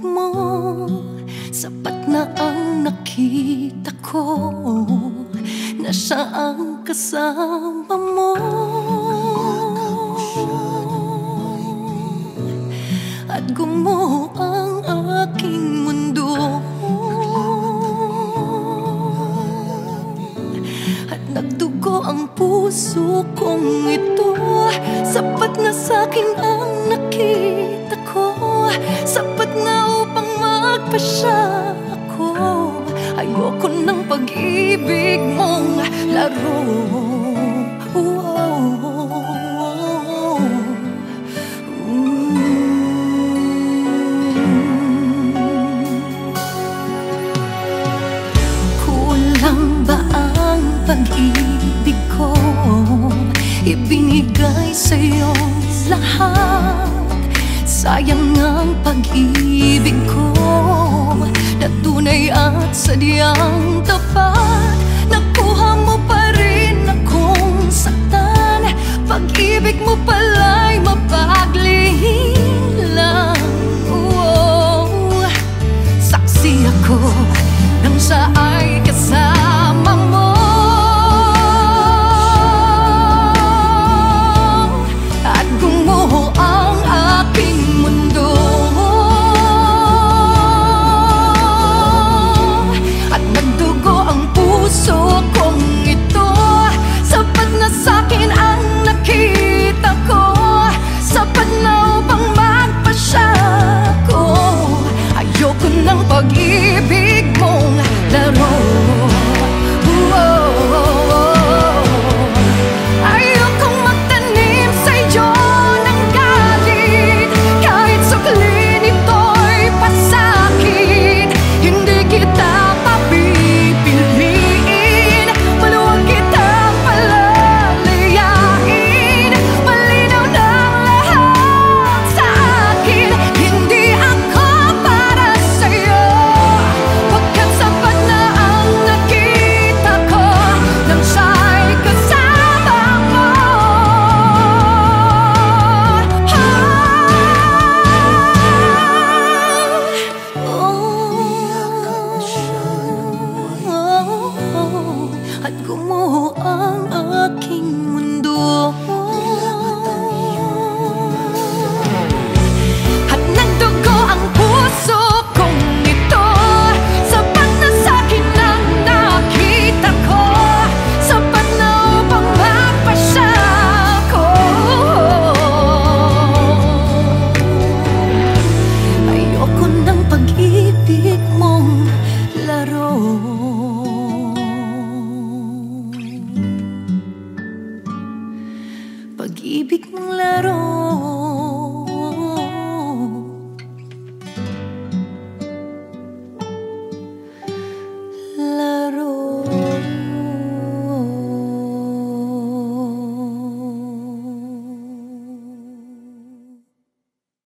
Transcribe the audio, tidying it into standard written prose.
mo, sapat na ang nakita ko, na siya ang kasama mo. At gumuho ang aking mundo, at nagdugo ang puso kong ito. Sapat na sa'kin ang nakita ko, sapat na upang magpasya ako. Ayoko ng pag-ibig mong laro. Kulang ba ang pag-ibig ko? Ibinigay sa'yo lahat. Sayang ang pag-ibig ko, na tunay at sadyang tapat. Nakuha mo pa rin akong saktan. Pag-ibig mo pala'y mapaglihim lang. Saksi ako nang siya ay kasama mo. At gumuho ang aking mundo, at nagdugo ang puso kong ito. Sapat na sa'kin ang nakita ko, sapat na upang magpasya ko. Ayoko ng pag-ibig mong laro.